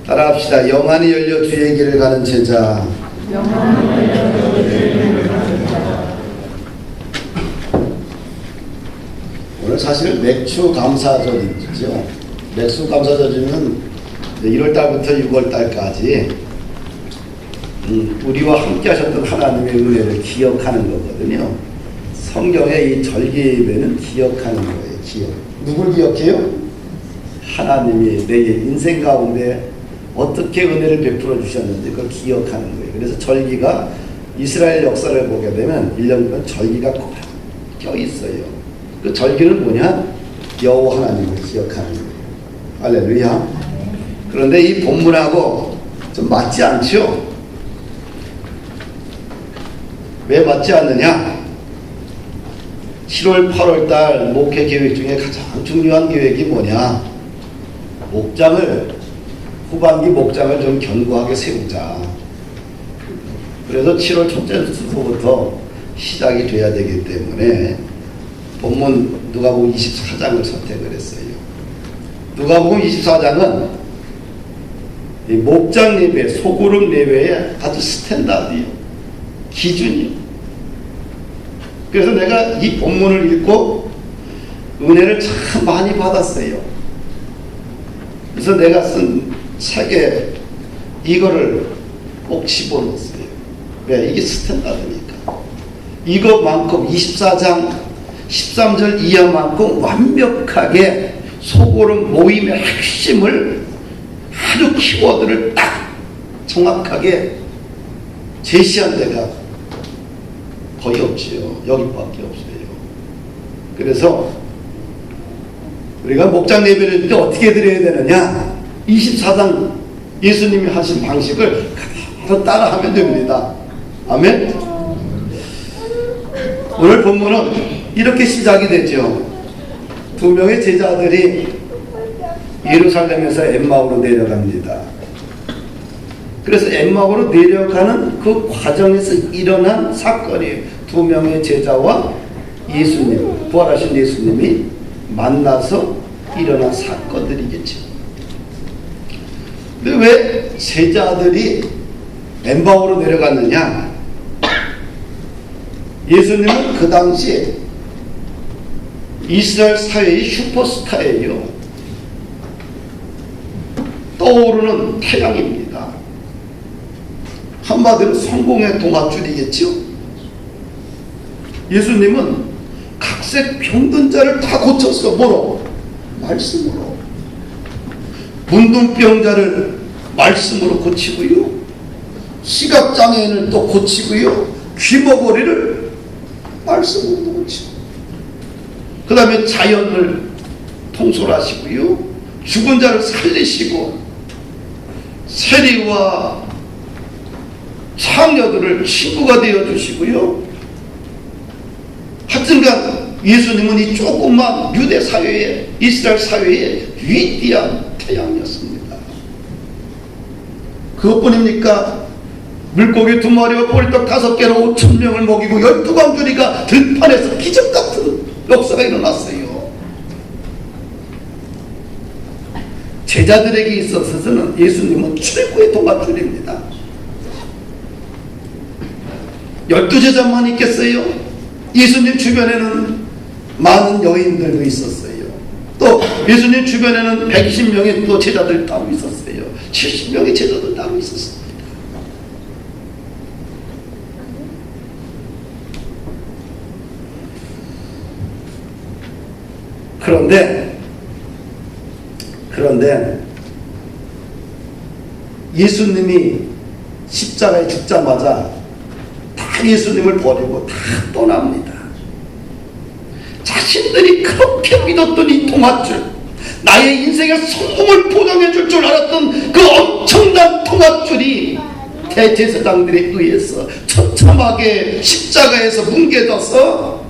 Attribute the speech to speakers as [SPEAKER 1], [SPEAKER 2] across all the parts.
[SPEAKER 1] 따라합시다. 영안이 열려 주의 길을 가는 제자. 오늘 사실 맥주 감사절이죠. 맥주 감사절이면 1월달부터 6월달까지 우리와 함께 하셨던 하나님의 은혜를 기억하는 거거든요. 성경의 이 절기예배는 기억하는 거예요. 기억. 누굴 기억해요? 하나님이 내 인생 가운데 어떻게 은혜를 베풀어 주셨는지 그걸 기억하는 거예요. 그래서 절기가 이스라엘 역사를 보게 되면 1년간 절기가 꼭 껴 있어요. 그 절기는 뭐냐? 여호와 하나님을 기억하는 거예요. 할렐루야. 그런데 이 본문하고 좀 맞지 않죠? 왜 맞지 않느냐? 7월, 8월 달 목회 계획 중에 가장 중요한 계획이 뭐냐? 후반기 목장을 좀 견고하게 세우자. 그래서 7월 첫째 주부터 시작이 돼야 되기 때문에 본문 누가복음 24장을 선택을 했어요. 누가복음 24장은 이 목장 예배, 소그룹 예배의 아주 스탠다드예요. 기준이요. 그래서 내가 이 본문을 읽고 은혜를 참 많이 받았어요. 그래서 내가 쓴 책에 이거를 꼭 집어넣었어요. 왜? 이게 스탠다드니까. 이것만큼 24장 13절 이하만큼 완벽하게 소그룹 모임의 핵심을 아주 키워드를 딱 정확하게 제시한 데가 거의 없지요. 여기밖에 없어요. 그래서 우리가 목장 예배를 때 어떻게 드려야 되느냐? 24장 예수님이 하신 방식을 그대로 따라하면 됩니다. 아멘? 오늘 본문은 이렇게 시작이 되죠. 2명의 제자들이 예루살렘에서 엠마오로 내려갑니다. 그래서 엠마오로 내려가는 그 과정에서 일어난 사건이에요. 2명의 제자와 예수님, 부활하신 예수님이 만나서 일어난 사건들이겠죠. 근데 왜 제자들이 엠마오로 내려갔느냐? 예수님은 그 당시에 이스라엘 사회의 슈퍼스타예요. 떠오르는 태양입니다. 한마디로 성공의 동아줄이겠죠. 예수님은 각색 병든 자를 다 고쳤어. 뭐로? 말씀으로. 문둥병자를 말씀으로 고치고요, 시각장애인을 또 고치고요, 귀머거리를 말씀으로 고치고, 그 다음에 자연을 통솔하시고요, 죽은 자를 살리시고, 세리와 창녀들을 친구가 되어주시고요. 하여튼간 예수님은 이 조그만 유대 사회에, 이스라엘 사회에 위대한 태양이었습니다. 그것뿐입니까? 물고기 2마리와 보리떡 5개로 5,000명을 먹이고 12광주리가 들판에서 기적같은 역사가 일어났어요. 제자들에게 있어서는 예수님은 최고의 동아줄입니다. 12제자만 있겠어요? 예수님 주변에는 많은 여인들도 있었어요. 또 예수님 주변에는 120명의 또 제자들 따로 있었어요. 70명의 제자들 따로 있었습니다. 그런데 예수님이 십자가에 죽자마자 다 예수님을 버리고 다 떠납니다. 자신들이 그렇게 믿었던 이 동아줄, 나의 인생의 성공을 보장해 줄 줄 알았던 그 엄청난 동아줄이 대제사장들에 의해서 처참하게 십자가에서 뭉개져서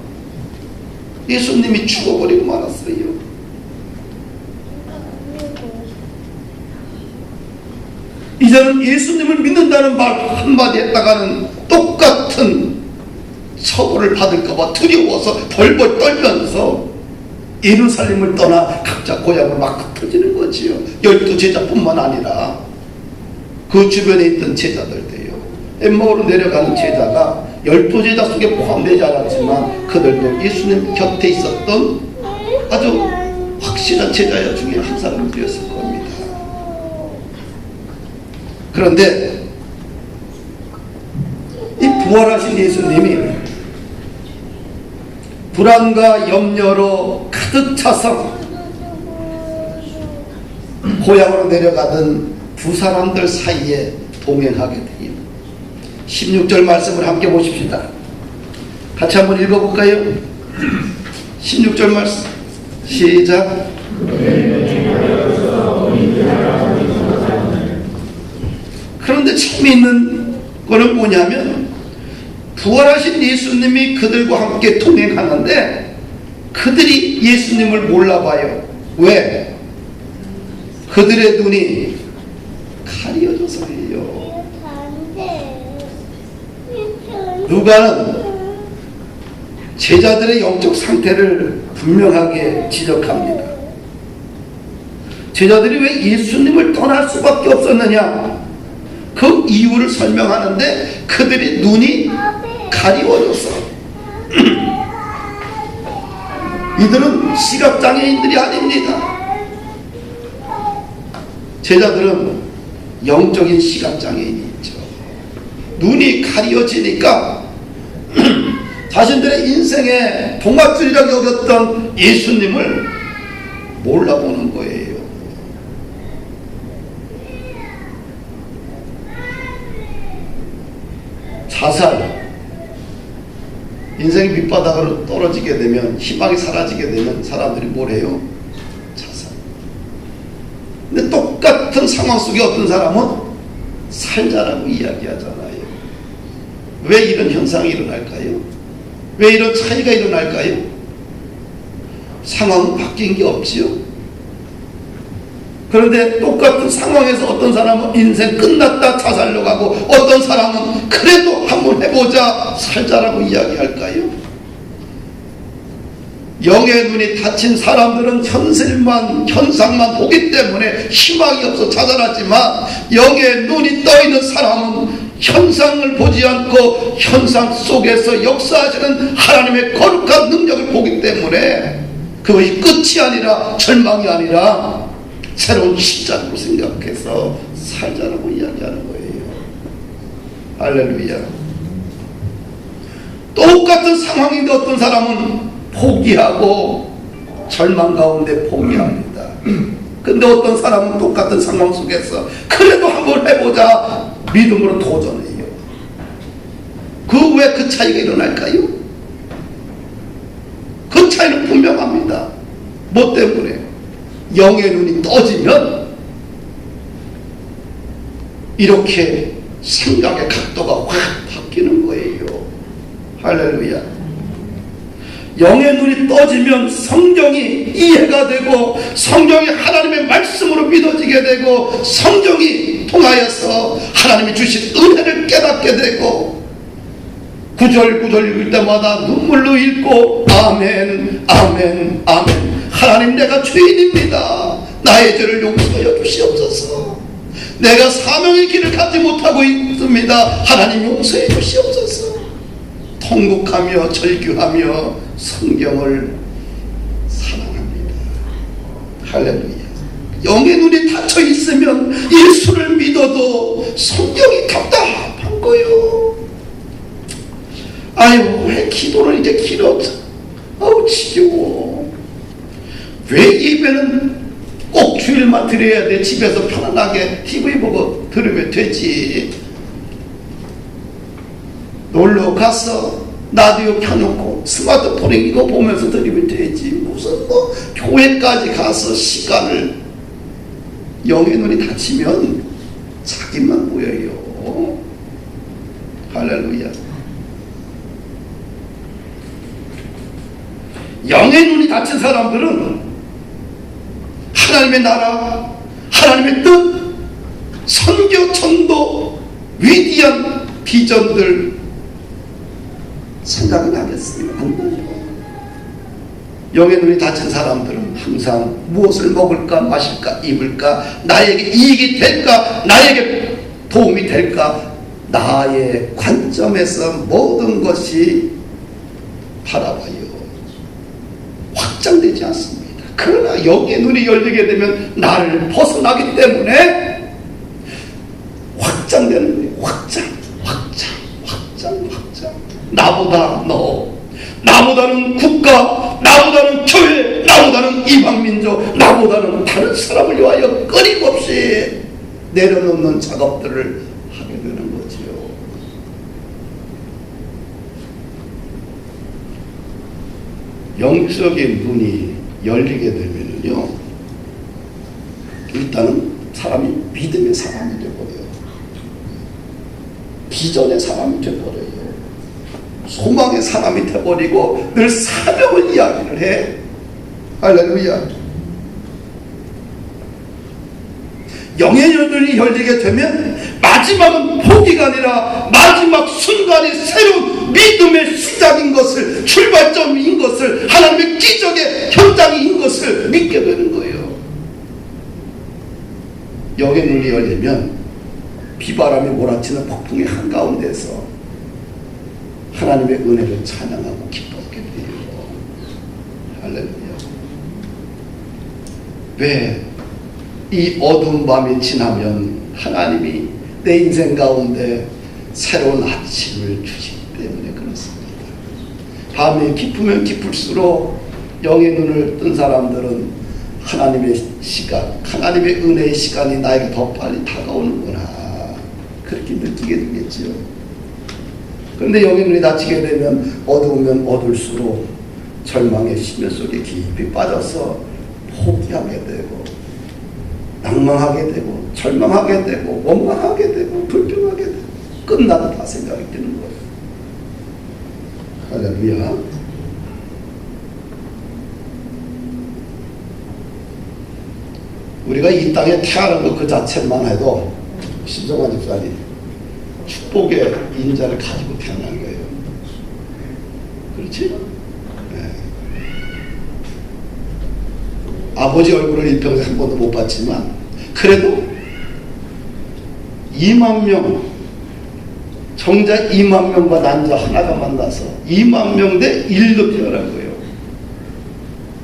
[SPEAKER 1] 예수님이 죽어버리고 말았어요. 이제는 예수님을 믿는다는 말 한마디 했다가는 똑같은 처벌을 받을까봐 두려워서 벌벌 떨면서 예루살렘을 떠나 각자 고향을 막 흩어지는 거지요. 12제자뿐만 아니라 그 주변에 있던 제자들도요. 엠마오로 내려가는 제자가 12제자 속에 포함되지 않았지만 그들도 예수님 곁에 있었던 아주 확실한 제자 중에 한 사람들이었을 겁니다. 그런데 이 부활하신 예수님이 불안과 염려로 가득 차서 고향으로 내려가던 두 사람들 사이에 동행하게 됩니다. 16절 말씀을 함께 보십시다. 같이 한번 읽어볼까요? 16절 말씀 시작. 그런데 재미있는 거는 뭐냐면 부활하신 예수님이 그들과 함께 동행하는데 그들이 예수님을 몰라봐요. 왜? 그들의 눈이 가려져서예요. 누가는 제자들의 영적 상태를 분명하게 지적합니다. 제자들이 왜 예수님을 떠날 수밖에 없었느냐, 그 이유를 설명하는데 그들의 눈이 가리워져서 이들은 시각장애인들이 아닙니다. 제자들은 영적인 시각장애인이 있죠. 눈이 가려지니까 자신들의 인생의 동화줄이라고 여겼던 예수님을 몰라보는 거예요. 자살, 인생의 밑바닥으로 떨어지게 되면, 희망이 사라지게 되면 사람들이 뭘 해요? 자살. 근데 똑같은 상황 속에 어떤 사람은 살자라고 이야기하잖아요. 왜 이런 현상이 일어날까요? 왜 이런 차이가 일어날까요? 상황은 바뀐 게 없지요. 그런데 똑같은 상황에서 어떤 사람은 인생 끝났다 자살로 가고, 어떤 사람은 그래도 한번 해보자 살자라고 이야기할까요? 영의 눈이 닫힌 사람들은 현상만 보기 때문에 희망이 없어 자살하지만, 영의 눈이 떠있는 사람은 현상을 보지 않고 현상 속에서 역사하시는 하나님의 거룩한 능력을 보기 때문에 그것이 끝이 아니라, 절망이 아니라 새로운 시작으로 생각해서 살자라고 이야기하는 거예요. 할렐루야. 똑같은 상황인데 어떤 사람은 포기하고 절망 가운데 포기합니다. 근데 어떤 사람은 똑같은 상황 속에서 그래도 한번 해보자 믿음으로 도전해요. 그 왜 그 차이가 일어날까요? 그 차이는 분명합니다. 뭐 때문에? 영의 눈이 떠지면 이렇게 생각의 각도가 확 바뀌는 거예요. 할렐루야. 영의 눈이 떠지면 성경이 이해가 되고, 성경이 하나님의 말씀으로 믿어지게 되고, 성경이 통하여서 하나님이 주신 은혜를 깨닫게 되고, 구절 읽을 때마다 눈물로 읽고 아멘 아멘 아멘, 하나님 내가 죄인입니다. 나의 죄를 용서하여 주시옵소서. 내가 사명의 길을 가지 못하고 있습니다. 하나님 용서해 주시옵소서. 통곡하며 절규하며 성경을 사랑합니다. 할렐루야. 영의 눈이 닫혀 있으면 예수를 믿어도 성경이 답답한 거요. 아유, 왜 기도는 이제 길어져? 아우 지겨워. 왜 예배는 꼭 주일만 드려야 돼? 집에서 편안하게 TV 보고 들으면 되지. 놀러 가서 라디오 켜놓고 스마트폰에 이거 보면서 드리면 되지. 무슨 뭐 교회까지 가서 시간을. 영의 눈이 닫히면 자기만 보여요. 할렐루야. 영의 눈이 닫힌 사람들은 하나님의 나라, 하나님의 뜻, 선교, 전도, 위대한 비전들 생각이 나겠어요? 안 나요. 영의 눈이 닫힌 사람들은 항상 무엇을 먹을까, 마실까, 입을까, 나에게 이익이 될까, 나에게 도움이 될까? 나의 관점에서 모든 것이 바라봐요. 확장되지 않습니다. 그러나 여기에 눈이 열리게 되면 나를 벗어나기 때문에 확장되는 거예요. 확장. 나보다 너, 나보다는 국가, 나보다는 교회, 나보다는 이방민족, 나보다는 다른 사람을 위하여 끊임없이 내려놓는 작업들을 하게 되는 거죠. 영적인 눈이 열리게 되면요, 일단은 사람이 믿음의 사람이 되어버려요. 비전의 사람이 되어버려요. 소망의 사람이 되어버리고 늘 사명을 이야기를 해. 할렐루야. 영의 눈이 열리게 되면 마지막은 포기가 아니라 마지막 순간이 새로운 믿음의 시작인 것을, 출발점인 것을, 하나님의 기적의 현장인 것을 믿게 되는 거예요. 영의 눈이 열리면 비바람이 몰아치는 폭풍의 한가운데서 하나님의 은혜를 찬양하고 기뻐하게 돼요. 할렐루야. 왜? 이 어두운 밤이 지나면 하나님이 내 인생 가운데 새로운 아침을 주시기 때문에 그렇습니다. 밤이 깊으면 깊을수록 영의 눈을 뜬 사람들은 하나님의 시간, 하나님의 은혜의 시간이 나에게 더 빨리 다가오는구나, 그렇게 느끼게 되겠죠. 그런데 영의 눈이 닫히게 되면 어두우면 어둘수록 절망의 심연 속에 깊이 빠져서 포기하게 되고, 낭망하게 되고, 절망하게 되고, 원망하게 되고, 불평하게 되고, 끝나다 생각이 드는 거예요. 할렐루야. 우리가 이 땅에 태어난 것 그 자체만 해도 신정환 집사님 축복의 인자를 가지고 태어난 거예요. 그렇지? 네. 아버지 얼굴을 일평생 한 번도 못 봤지만 그래도 2만 명, 정자 2만 명과 난자 하나가 만나서 2만 명 대 1로 태어난 거예요.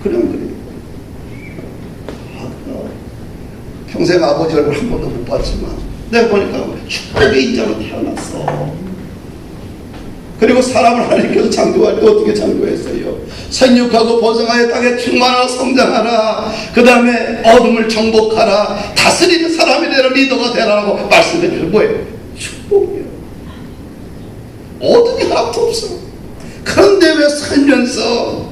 [SPEAKER 1] 그럼 그래요. 평생 아버지 얼굴 한 번도 못 봤지만 내가 보니까 축복의 인자로 태어났어. 그리고 사람을 하나님께서 창조할 때 어떻게 창조했어요? 생육하고 번성하여 땅에 충만하라, 성장하라, 그 다음에 어둠을 정복하라, 다스리는 사람이 되라, 리더가 되라라고 말씀해 주는 뭐예요? 축복이에요. 어둠이 하나도 없어. 그런데 왜 살면서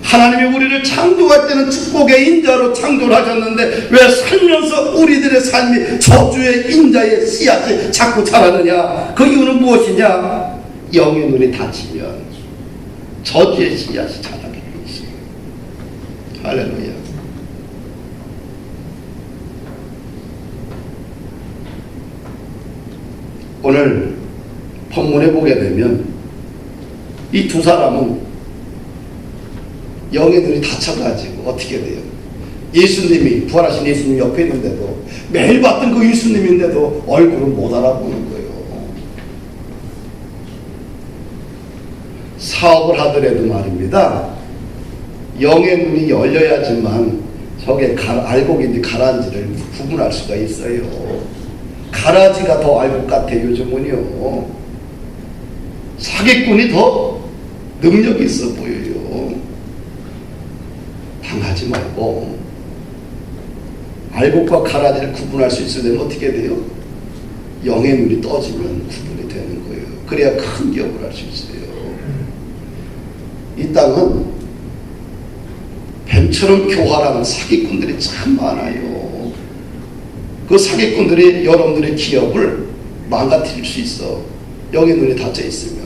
[SPEAKER 1] 하나님이 우리를 창조할 때는 축복의 인자로 창조를 하셨는데 왜 살면서 우리들의 삶이 저주의 인자의 씨앗이 자꾸 자라느냐? 그 이유는 무엇이냐? 영의 눈이 닫히면 저주의 씨앗이 자라게 돼 있어요. 할렐루야. 오늘 본문에 보게 되면 이 두 사람은 영의 눈이 닫혀가지고 어떻게 돼요? 예수님이, 부활하신 예수님 옆에 있는데도, 매일 봤던 그 예수님인데도 얼굴을 못 알아보는 거예요. 사업을 하더라도 말입니다, 영의 눈이 열려야지만 저게 알곡인지 가라지를 구분할 수가 있어요. 가라지가 더 알곡 같아요. 요즘은요, 사기꾼이 더 능력이 있어 보여요. 당하지 말고 알곡과 가라지를 구분할 수 있으려면 어떻게 돼요? 영의 눈이 떠지면 구분이 되는 거예요. 그래야 큰 기업을 할 수 있어요. 이 땅은 뱀처럼 교활한 사기꾼들이 참 많아요. 그 사기꾼들이 여러분들의 기업을 망가뜨릴 수 있어. 영의 눈이 닫혀 있으면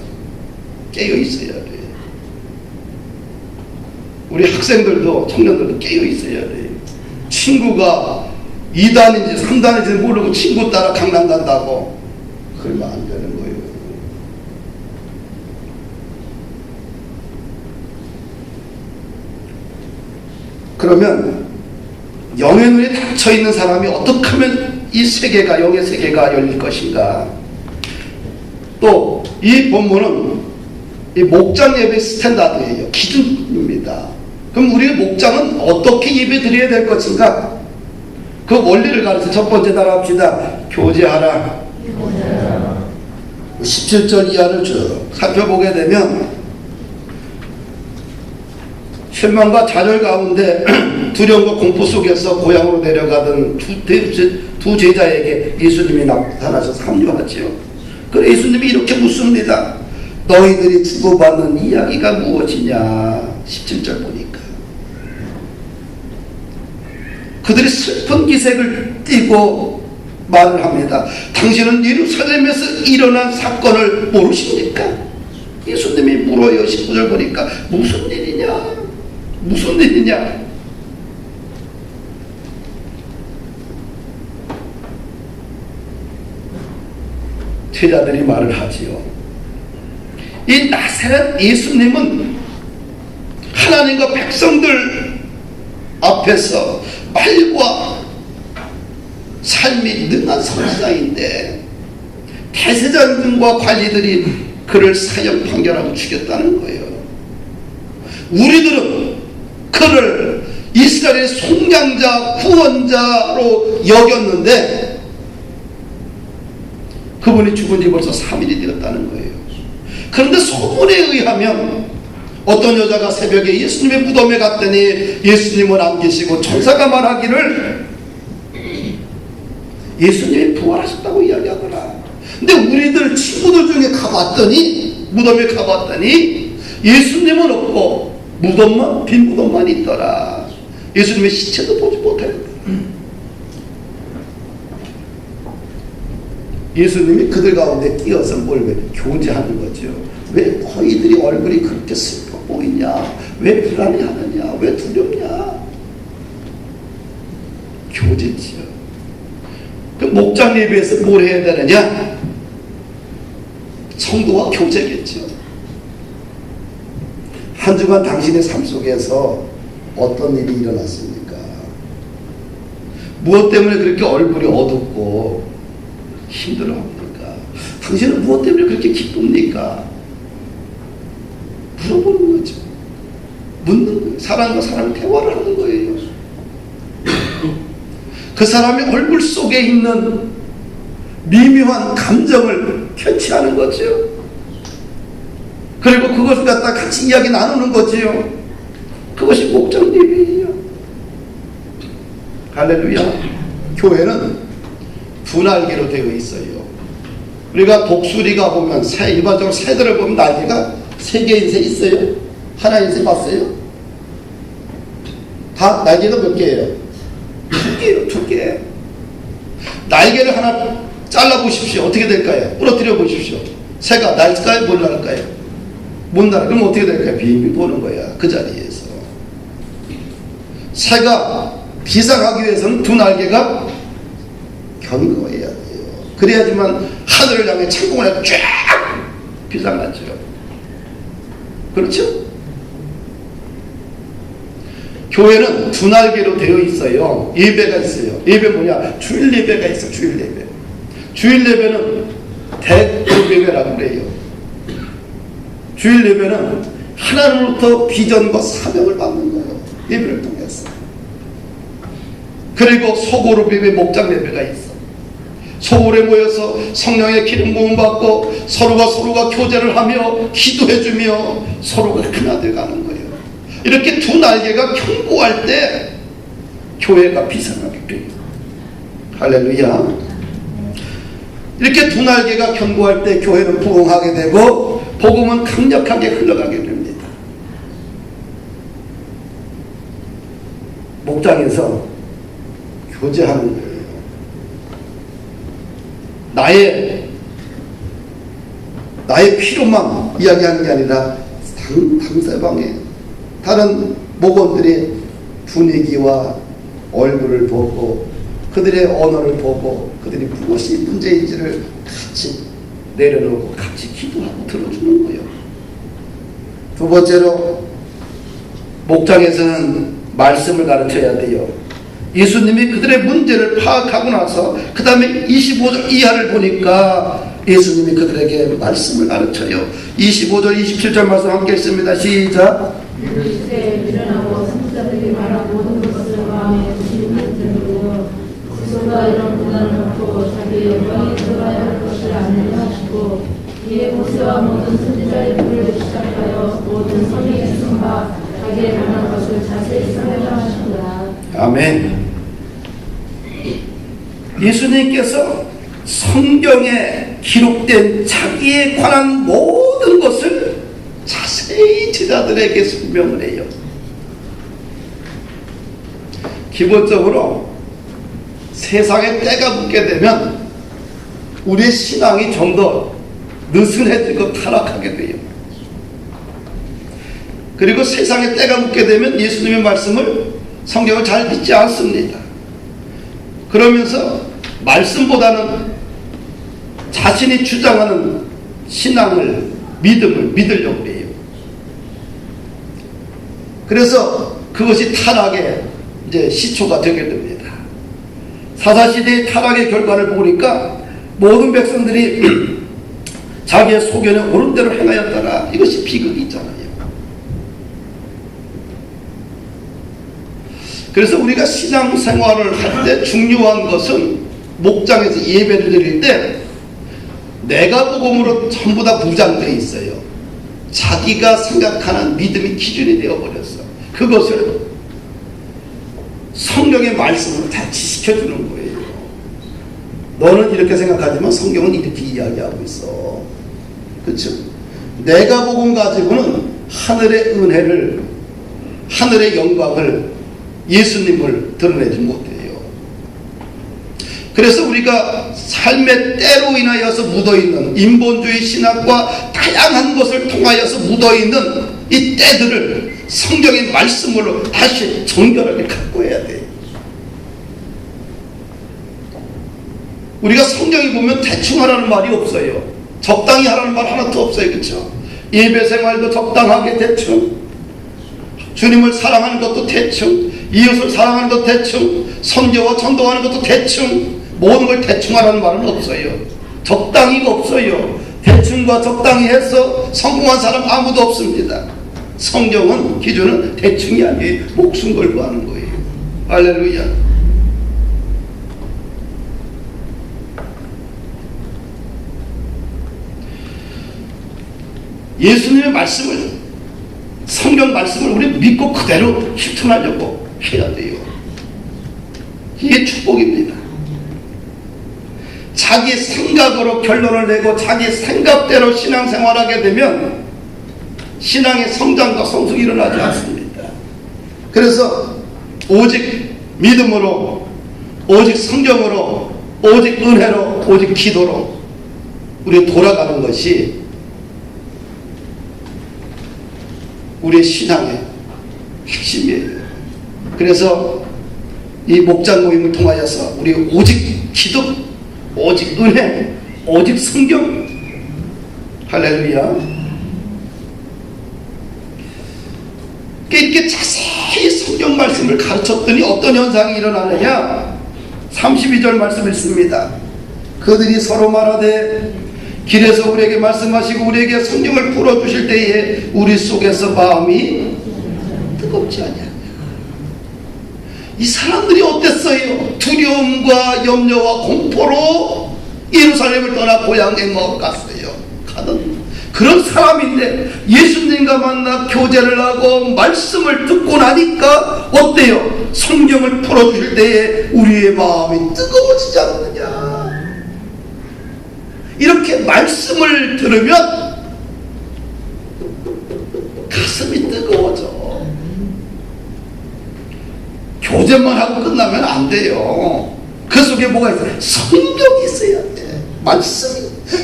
[SPEAKER 1] 깨어 있어야 돼. 우리 학생들도, 청년들도 깨어 있어야 돼. 친구가 2단인지 3단인지 모르고 친구 따라 강남 간다고 그러면 안 되는 거예요. 그러면 영의 눈이 닫혀 있는 사람이 어떻게 하면 이 세계가, 영의 세계가 열릴 것인가? 또 이 본문은 이 목장 예배 스탠다드예요. 기준입니다. 그럼 우리의 목장은 어떻게 예배 드려야 될 것인가? 그 원리를 가르쳐 첫 번째 따라합시다. 교제하라. 17절 이하를 쭉 살펴보게 되면 실망과 좌절 가운데 두려움과 공포 속에서 고향으로 내려가던 두 제자에게 예수님이 나타나셔서 합류하지요. 그래 예수님이 이렇게 묻습니다. 너희들이 주고받는 이야기가 무엇이냐? 17절 보니까 그들이 슬픈 기색을 띠고 말을 합니다. 당신은 예루살렘에서 일어난 사건을 모르십니까? 예수님이 물어요. 19절 보니까 무슨 일이냐? 무슨 일이냐? 제자들이 말을 하지요. 이 나사렛 예수님은 하나님과 백성들 앞에서 말과 삶이 능한 선지자인데 대제사장과 관리들이 그를 사형 판결하고 죽였다는 거예요. 우리들은 그를 이스라엘의 속량자, 구원자로 여겼는데 그분이 죽은 지 벌써 3일이 되었다는 거예요. 그런데 소문에 의하면 어떤 여자가 새벽에 예수님의 무덤에 갔더니 예수님은 안 계시고 천사가 말하기를 예수님이 부활하셨다고 이야기하더라. 근데 우리들 친구들 중에 가봤더니 무덤에 가봤더니 예수님은 없고 무덤만 빈 무덤만 있더라. 예수님의 시체도 보지 못했다. 예수님이 그들 가운데 끼어서 뭘 교제하는 거죠. 왜 너희들이 얼굴이 그렇게 슬퍼 보이냐? 왜 불안해하느냐? 왜 두렵냐? 교제지요. 그 목장 예배에서 뭘 해야 되느냐? 성도와 교제겠죠. 한 주간 당신의 삶 속에서 어떤 일이 일어났습니까? 무엇 때문에 그렇게 얼굴이 어둡고 힘들어합니까? 당신은 무엇 때문에 그렇게 기쁩니까? 물어보는 거죠. 묻는 거예요. 사람과 사람 대화를 하는 거예요. 그 사람의 얼굴 속에 있는 미묘한 감정을 캐치하는 거죠. 그리고 그것을 갖다 같이 이야기 나누는 거지요. 그것이 목장 예배예요. 할렐루야. 교회는 두 날개로 되어 있어요. 우리가 독수리가 보면 일반적으로 새들을 보면 날개가 세 개인 새 있어요? 하나인 새 봤어요? 다 날개가 몇 개예요? 두 개예요. 두 개. 날개를 하나 잘라보십시오. 어떻게 될까요? 부러뜨려 보십시오. 새가 날까요? 못 날까요? 못 날아요. 그럼 어떻게 될까요? 빙빙 도는 거야. 그 자리에서. 새가 비상하기 위해서는 두 날개가 견고해야 돼요. 그래야지만 하늘을 향해 창공을 해서 쫙 비상하죠. 그렇죠? 교회는 두 날개로 되어 있어요. 예배가 있어요. 예배 뭐냐? 주일 예배가 있어. 주일 예배. 주일 예배는 대그룹 예배라고 그래요. 주일 예배는 하나님으로부터 비전과 사명을 받는 거예요. 예배를 통해서. 그리고 소그룹 예배, 목장 예배가 있어. 소홀에 모여서 성령의 기름 부음 받고 서로가 교제를 하며 기도해주며 서로가 하나 되어가는 거예요. 이렇게 두 날개가 견고할 때 교회가 비상하게 돼요. 할렐루야. 이렇게 두 날개가 견고할 때 교회는 부흥하게 되고 복음은 강력하게 흘러가게 됩니다. 목장에서 교제하는 거예요. 나의 필요만 이야기하는 게 아니라 상대방의 다른 목원들의 분위기와 얼굴을 보고 그들의 언어를 보고 그들이 무엇이 문제인지를 같이 내려놓고 같이 기도하고 들어주는 거예요. 두 번째로 목장에서는 말씀을 가르쳐야 돼요. 예수님이 그들의 문제를 파악하고 나서 그 다음에 25절 이하를 보니까 예수님이 그들에게 말씀을 가르쳐요. 25절 27절 말씀 함께 읽습니다. 시작.
[SPEAKER 2] 일어나고 선지자들이 말한 모든 것을 마음에 두시는 들고 스스로가 이런 고난을 받고 자기의 영광에 들어가야 할 것을 아느냐 하시고 이에 모세와 모든 선지자의 글을 시작하여 모든 성경에 쓴 바 자기의 관한 것을 자세히 설명하신다.
[SPEAKER 1] 아멘. 예수님께서 성경에 기록된 자기에 관한 모든 것을 자세히 제자들에게 설명을 해요. 기본적으로 세상에 때가 묻게 되면 우리의 신앙이 좀 더 느슨해지고 타락하게 돼요. 그리고 세상에 때가 묻게 되면 예수님의 말씀을, 성경을 잘 믿지 않습니다. 그러면서 말씀보다는 자신이 주장하는 신앙을, 믿음을 믿으려고 해요. 그래서 그것이 타락의 이제 시초가 되게 됩니다. 사사시대의 타락의 결과를 보니까 모든 백성들이 자기의 소견에 옳은 대로 행하였더라. 이것이 비극이잖아요. 그래서 우리가 신앙생활을 할 때 중요한 것은 목장에서 예배를 드릴 때 내가복음으로 전부 다 무장되어 있어요. 자기가 생각하는 믿음이 기준이 되어버렸어. 그것을 성경의 말씀으로 대치시켜주는 거예요. 너는 이렇게 생각하지만 성경은 이렇게 이야기하고 있어. 그렇죠? 내가복음 가지고는 하늘의 은혜를, 하늘의 영광을, 예수님을 드러내지 못해요. 그래서 우리가 삶의 때로 인하여서 묻어있는 인본주의 신학과 다양한 것을 통하여서 묻어있는 이 때들을 성경의 말씀으로 다시 정결하게 갖고 해야 돼요. 우리가 성경에 보면 대충 하라는 말이 없어요. 적당히 하라는 말 하나도 없어요. 그렇죠? 예배 생활도 적당하게 대충, 주님을 사랑하는 것도 대충, 이웃을 사랑하는 것도 대충, 선교와 전도하는 것도 대충, 모든 걸 대충 하라는 말은 없어요. 적당히가 없어요. 대충과 적당히 해서 성공한 사람 아무도 없습니다. 성경은 기준은 대충이 아니에요. 목숨 걸고 하는 거예요. 할렐루야. 예수님의 말씀을, 성경 말씀을 우리 믿고 그대로 실천하려고 해야 돼요. 이게 축복입니다. 자기 생각으로 결론을 내고 자기 생각대로 신앙생활하게 되면 신앙의 성장과 성숙이 일어나지 않습니다. 그래서 오직 믿음으로, 오직 성경으로, 오직 은혜로, 오직 기도로 우리 돌아가는 것이 우리의 신앙의 핵심이에요. 그래서 이 목장 모임을 통하여서 우리 오직 기도, 오직 은혜, 오직 성경, 할렐루야. 이렇게 자세히 성경 말씀을 가르쳤더니 어떤 현상이 일어나느냐. 32절 말씀 읽습니다. 그들이 서로 말하되 길에서 우리에게 말씀하시고 우리에게 성경을 풀어주실 때에 우리 속에서 마음이 뜨겁지 않냐. 이 사람들이 어땠어요? 두려움과 염려와 공포로 예루살렘을 떠나 고향 엠마오로 갔어요. 가던 그런 사람인데 예수님과 만나 교제를 하고 말씀을 듣고 나니까 어때요? 성경을 풀어주실 때에 우리의 마음이 뜨거워지지 않느냐. 이렇게 말씀을 들으면 가슴이 뜨거워져. 교제만 하고 끝나면 안 돼요. 그 속에 뭐가 있어요? 성경이 있어야 돼.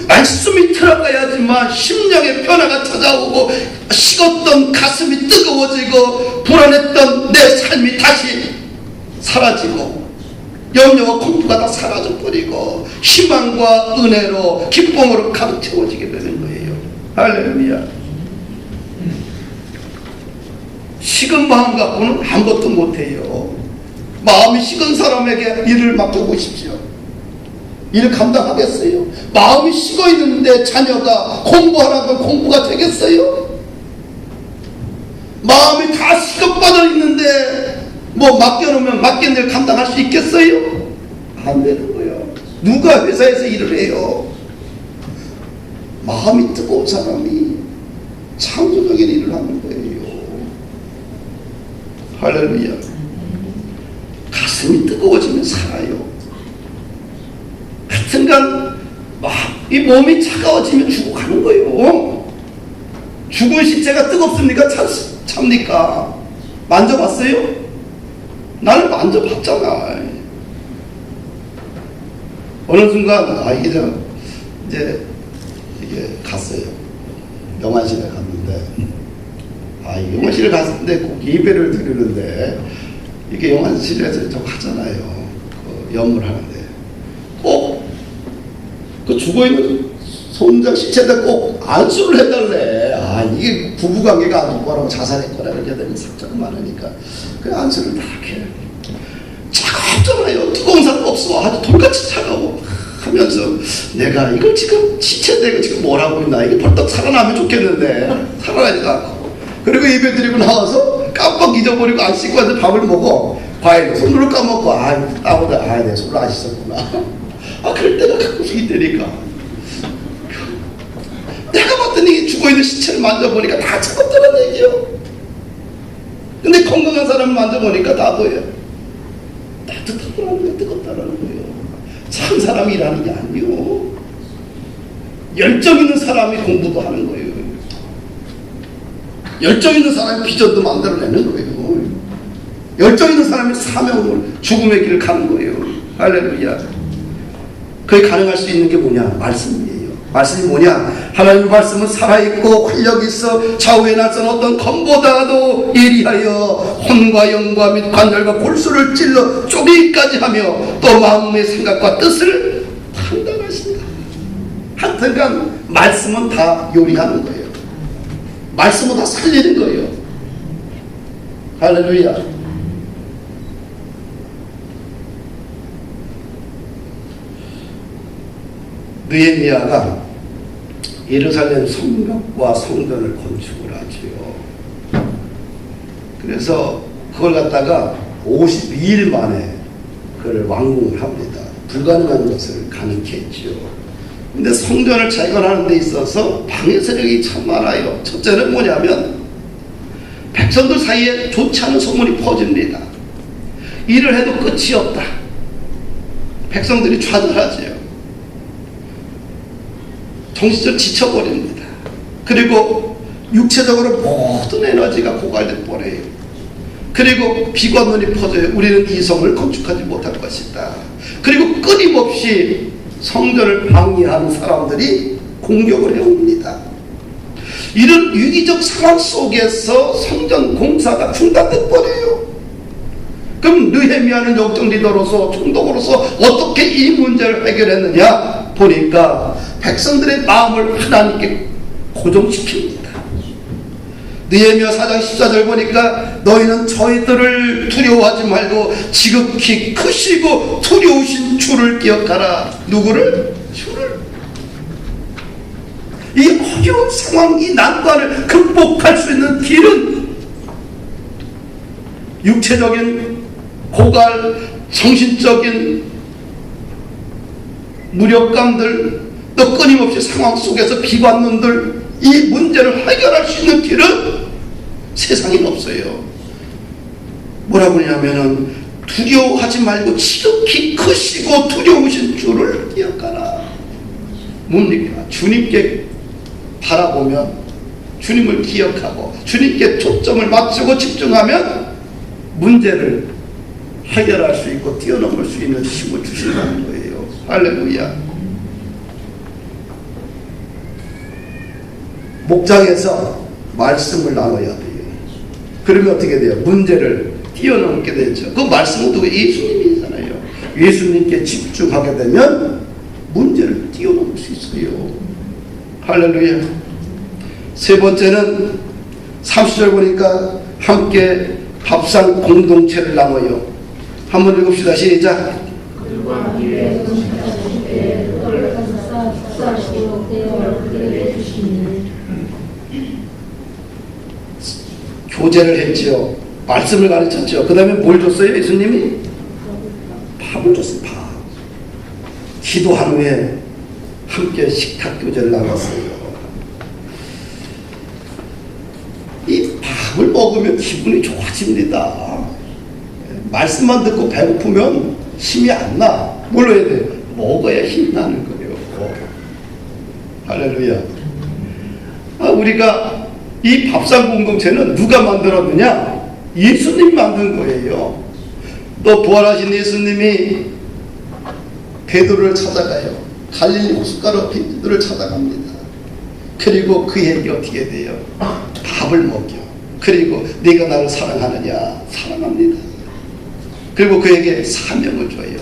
[SPEAKER 1] 말씀이 들어가야지만 심령의 변화가 찾아오고 식었던 가슴이 뜨거워지고 불안했던 내 삶이 다시 사라지고 염려와 공포가 다 사라져버리고 희망과 은혜로 기쁨으로 가득 채워지게 되는 거예요. 할렐루야. 식은 마음 갖고는 아무것도 못해요. 마음이 식은 사람에게 일을 맡겨보십시오. 일을 감당하겠어요? 마음이 식어 있는데 자녀가 공부하라고 공부가 되겠어요? 마음이 다 식어빠져 있는데 뭐 맡겨놓으면 맡긴 일 감당할 수 있겠어요? 안 되는 거예요. 누가 회사에서 일을 해요? 마음이 뜨거운 사람이 창조적인 일을 하는 거예요. 할렐루야. 가슴이 뜨거워지면 살아요. 하여튼간 이 몸이 차가워지면 죽어가는 거예요. 죽은 시체가 뜨겁습니까? 찹니까? 만져봤어요? 나는 만져봤잖아. 어느 순간 이제 갔어요. 영안실에 갔는데 영안실에 갔는데 꼭 예배를 드리는데 이게 영안실에서 좀 하잖아요. 그 염물하는데 꼭 그 죽어있는 손자 시체인데 꼭 안수를 해달래. 이게 부부관계가 안 좋고 자살했거나 이렇게 되면 상처가 많으니까 그 안수를 다 해. 차갑잖아요. 뜨거운 사람 없어. 아주 돌같이 차가워. 하면서 내가 이걸 지금 시체인데 이거 지금 뭐라고 있나. 이게 벌떡 살아나면 좋겠는데 살아나지도 않고. 그리고 예배 드리고 나와서 깜빡 잊어버리고 안 씻고 와서 밥을 먹어. 과일 손으로 까먹고 따보다 내 손을 안 씻었구나. 그럴 때가 가끔씩 있다니까. 내가 봤더니 죽어있는 시체를 만져보니까 다 차갑다는 얘기요. 근데 건강한 사람을 만져보니까 다 뭐예요? 따뜻하다는 거예요. 뜨겁다는 거예요. 참 사람이 일하는 게 아니요. 열정 있는 사람이 공부도 하는 거예요. 열정 있는 사람이 비전도 만들어내는 거예요. 열정 있는 사람이 사명을 죽음의 길을 가는 거예요. 할렐루야. 그게 가능할 수 있는 게 뭐냐? 말씀이에요. 말씀이 뭐냐? 하나님의 말씀은 살아있고 활력이 있어 좌우에 날선 어떤 검보다도 예리하여 혼과 영과 및 관절과 골수를 찔러 쪼개기까지 하며 또 마음의 생각과 뜻을 판단하신다. 하여튼간 말씀은 다 요리하는 거예요. 말씀은 다 살리는 거예요. 할렐루야. 느헤미야가 예루살렘 성벽과 성전을 건축을 하지요. 그래서 그걸 갖다가 52일 만에 그걸 완공을 합니다. 불가능한 것을 가능케 했지요. 근데 성전을 재건하는 데 있어서 방해 세력이 참 많아요. 첫째는 뭐냐면 백성들 사이에 좋지 않은 소문이 퍼집니다. 일을 해도 끝이 없다. 백성들이 좌절하지요. 정신적으로 지쳐버립니다. 그리고 육체적으로 모든 에너지가 고갈될 뻔해요. 그리고 비관론이 퍼져요. 우리는 이 성을 건축하지 못할 것이다. 그리고 끊임없이 성전을 방해하는 사람들이 공격을 해옵니다. 이런 위기적 상황 속에서 성전 공사가 중단돼 버려요. 그럼 느헤미야는 역적 리더로서 총독으로서 어떻게 이 문제를 해결했느냐 보니까 백성들의 마음을 하나님께 고정시킵니다. 느헤미야 4장 14절 보니까 너희는 저희들을 두려워하지 말고 지극히 크시고 두려우신 주를 기억하라. 누구를? 주를. 이 어려운 상황, 이 난관을 극복할 수 있는 길은 육체적인 고갈, 정신적인 무력감들, 또 끊임없이 상황 속에서 비관론들, 이 문제를 해결할 수 있는 길은 세상에 없어요. 뭐라고 하냐면은 두려워하지 말고 지극히 크시고 두려우신 주를 기억하라. 뭡니까? 주님께 바라보면, 주님을 기억하고 주님께 초점을 맞추고 집중하면 문제를 해결할 수 있고 뛰어넘을 수 있는 힘을 주신다는 거예요. 할렐루야. 목장에서 말씀을 나눠야 돼요. 그러면 어떻게 돼요? 문제를 뛰어넘게 되죠. 그 말씀은 누구? 예수님이잖아요. 예수님께 집중하게 되면 문제를 뛰어넘을 수 있어요. 할렐루야. 세 번째는 30절 보니까 함께 밥상 공동체를 나눠요. 한번 읽읍시다. 시작.
[SPEAKER 2] 그들과 기회에 정신하실 때에 그들을 가서 싸시고 떼어 그들에게 주시니
[SPEAKER 1] 교제를 했지요. 말씀을 가르쳤죠. 그 다음에 뭘 줬어요? 예수님이? 밥을 줬어요. 밥. 기도한 후에 함께 식탁 교제를 나눴어요. 이 밥을 먹으면 기분이 좋아집니다. 말씀만 듣고 배고프면 힘이 안 나. 뭘로 해야 돼? 먹어야 힘이 나는 거예요. 할렐루야. 우리가 이 밥상 공동체는 누가 만들었느냐? 예수님이 만든 거예요. 또 부활하신 예수님이 베드로를 찾아가요. 갈릴리 호숫가로 베드로를 찾아갑니다. 그리고 그에게 어떻게 돼요? 밥을 먹여. 그리고 네가 나를 사랑하느냐? 사랑합니다. 그리고 그에게 사명을 줘요.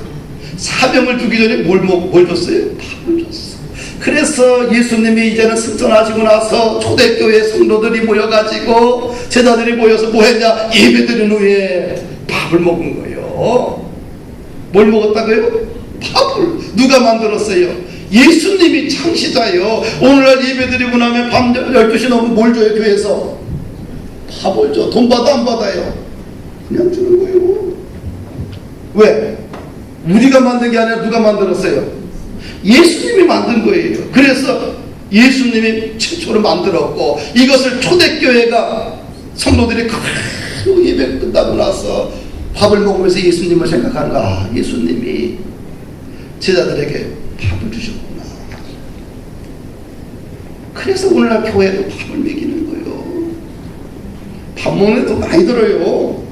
[SPEAKER 1] 사명을 주기 전에 뭘 줬어요? 밥을 줬어요. 그래서 예수님이 이제는 승천하시고 나서 초대교회 성도들이 모여가지고 제자들이 모여서 뭐 했냐? 예배드린 후에 밥을 먹은 거예요. 뭘 먹었다고요? 밥을. 누가 만들었어요? 예수님이 창시자예요. 오늘날 예배드리고 나면 밤 12시 넘으면 뭘 줘요? 교회에서 밥을 줘. 돈 받아 안 받아요? 그냥 주는 거예요. 왜? 우리가 만든 게 아니라 누가 만들었어요? 예수님이 만든 거예요. 그래서 예수님이 최초로 만들었고, 이것을 초대교회가 성도들이 그 예배 끝나고 나서 밥을 먹으면서 예수님을 생각하는 거야. 예수님이 제자들에게 밥을 주셨구나. 그래서 오늘날 교회도 밥을 먹이는 거예요. 밥 먹는 데 돈 많이 들어요.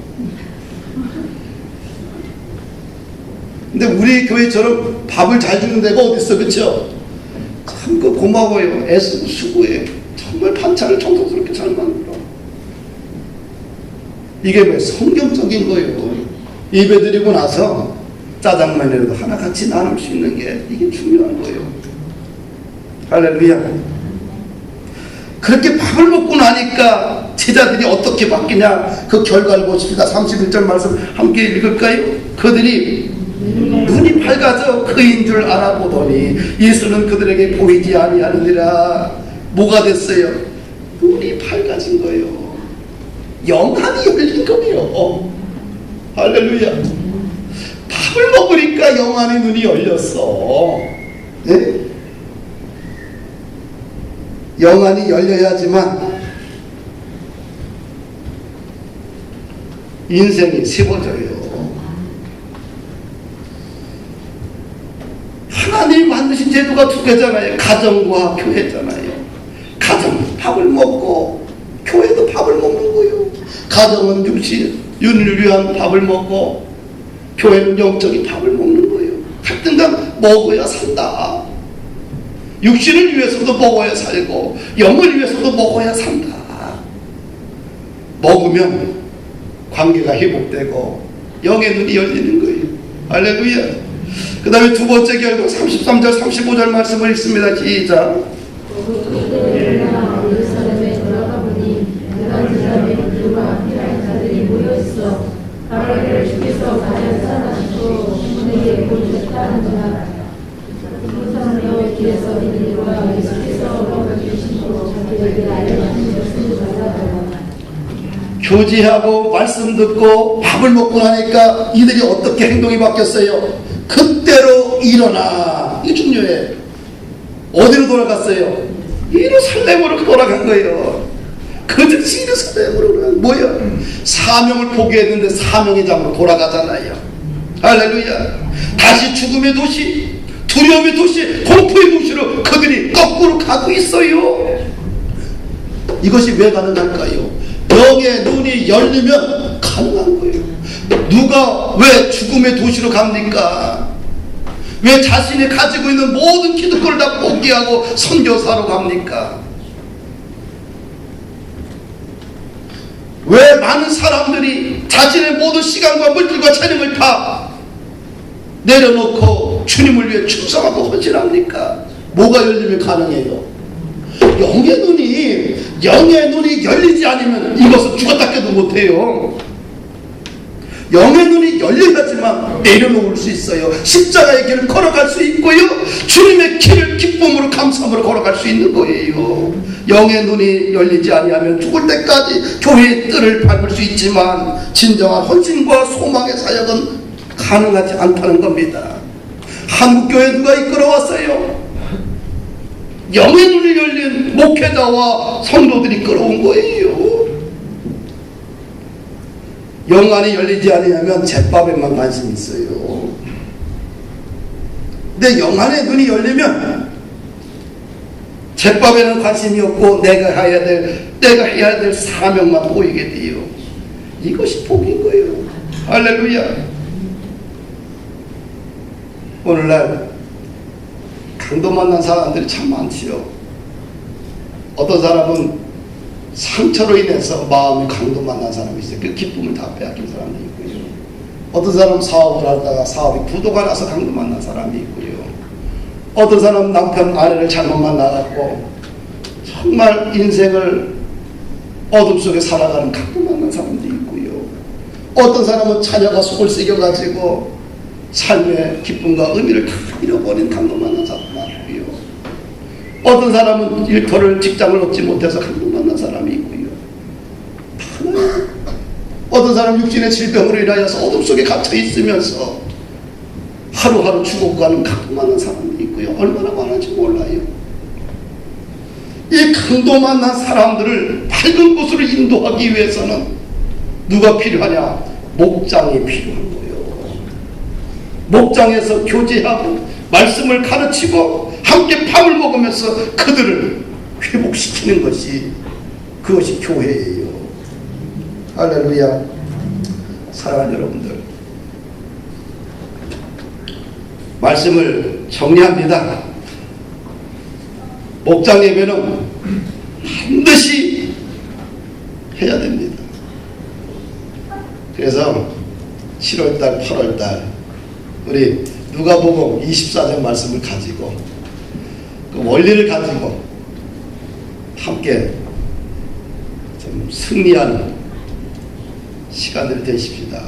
[SPEAKER 1] 근데 우리 교회처럼 밥을 잘 주는 데가 어디 있어, 그렇죠? 참 고마워요. 애쓰고 수고해. 정말 반찬을 정성스럽게 잘 만들어. 이게 왜 성경적인 거예요. 예배드리고 나서 짜장면이라도 하나 같이 나눌 수 있는 게 이게 중요한 거예요. 할렐루야. 그렇게 밥을 먹고 나니까 제자들이 어떻게 바뀌냐, 그 결과를 보십시다. 31절 말씀 함께 읽을까요? 그들이 눈이 밝아져 그인 줄 알아보더니 예수는 그들에게 보이지 아니하느니라. 뭐가 됐어요? 눈이 밝아진 거예요. 영안이 열린 거예요. 할렐루야. 밥을 먹으니까 영안의 눈이 열렸어. 네? 영안이 열려야지만 인생이 세워져요. 하나님이 만드신 제도가 두 개잖아요. 가정과 교회잖아요. 가정은 밥을 먹고 교회도 밥을 먹는 거예요. 가정은 윤리를 위한 밥을 먹고 교회는 영적인 밥을 먹는 거예요. 하여튼간 먹어야 산다. 육신을 위해서도 먹어야 살고 영을 위해서도 먹어야 산다. 먹으면 관계가 회복되고 영의 눈이 열리는 거예요. 할렐루야. 그 다음에 두 번째 결과 33절 35절 말씀을 읽습니다. 시작.
[SPEAKER 2] 예루살렘에 돌아가 보니 그간 사람의 그들과 함께한 자들이 모여있어 바라기를 주께서 가장 사랑하시고 그에게 보셨다는 자 사람의 길에서 이들과 예수께서 먹어주시고 자기에게 알려주신 것을 전하더라.
[SPEAKER 1] 교제하고 말씀 듣고 밥을 먹고 나니까 이들이 어떻게 행동이 바뀌었어요? 그때로 일어나. 이게 중요해. 어디로 돌아갔어요? 예루살렘으로 돌아간 거예요. 그 즉시 예루살렘으로. 뭐야? 사명을 포기했는데 사명의 장으로 돌아가잖아요. 할렐루야. 다시 죽음의 도시, 두려움의 도시, 공포의 도시로 그들이 거꾸로 가고 있어요. 이것이 왜 가능할까요? 영의 눈이 열리면 가능한 거예요. 누가 왜 죽음의 도시로 갑니까? 왜 자신이 가지고 있는 모든 기득권을 다 포기하고 선교사로 갑니까? 왜 많은 사람들이 자신의 모든 시간과 물질과 재능을 다 내려놓고 주님을 위해 충성하고 헌신합니까? 뭐가 열리면 가능해요? 영의 눈이 열리지 않으면 이것은 죽었다 깨도 못해요. 영의 눈이 열려야지만 내려놓을 수 있어요. 십자가의 길을 걸어갈 수 있고요. 주님의 길을 기쁨으로 감사함으로 걸어갈 수 있는 거예요. 영의 눈이 열리지 아니하면 죽을 때까지 교회의 뜰을 밟을 수 있지만 진정한 헌신과 소망의 사역은 가능하지 않다는 겁니다. 한국교회 누가 이끌어왔어요? 영의 눈이 열린 목회자와 성도들이 끌어온 거예요. 영안이 열리지 않으면 잿밥에만 관심이 있어요. 근데 영안의 눈이 열리면 잿밥에는 관심이 없고 내가 해야 될 사명만 보이게 돼요. 이것이 복인 거예요. 할렐루야. 오늘날 강도 만난 사람들이 참 많지요. 어떤 사람은 상처로 인해서 마음이 강도 만난 사람이 있어요. 그 기쁨을 다 빼앗긴 사람도 있고요. 어떤 사람은 사업을 하다가 사업이 부도가 나서 강도 만난 사람이 있고요. 어떤 사람은 남편 아내를 잘못 만나갖고 정말 인생을 어둠 속에 살아가는 강도 만난 사람도 있고요. 어떤 사람은 자녀가 속을 새겨가지고 삶의 기쁨과 의미를 다 잃어버린 강도 만난 사람도 많고요. 어떤 사람은 일터를 직장을 얻지 못해서 강도 만난 사람이 있고요. 어떤 사람은 육신의 질병으로 인하여서 어둠 속에 갇혀 있으면서 하루하루 죽어가는 강도 만난 사람도 있고요. 얼마나 많은지 몰라요. 이 강도 만난 사람들을 밝은 곳으로 인도하기 위해서는 누가 필요하냐? 목장이 필요한 거예요. 목장에서 교제하고 말씀을 가르치고 함께 밥을 먹으면서 그들을 회복시키는 것이 그것이 교회예요. 할렐루야. 사랑하는 여러분들, 말씀을 정리합니다. 목장 예배는 반드시 해야 됩니다. 그래서 7월달 8월달 우리 누가복음 24장 말씀을 가지고 그 원리를 가지고 함께 좀 승리하는 시간들이 되십시다.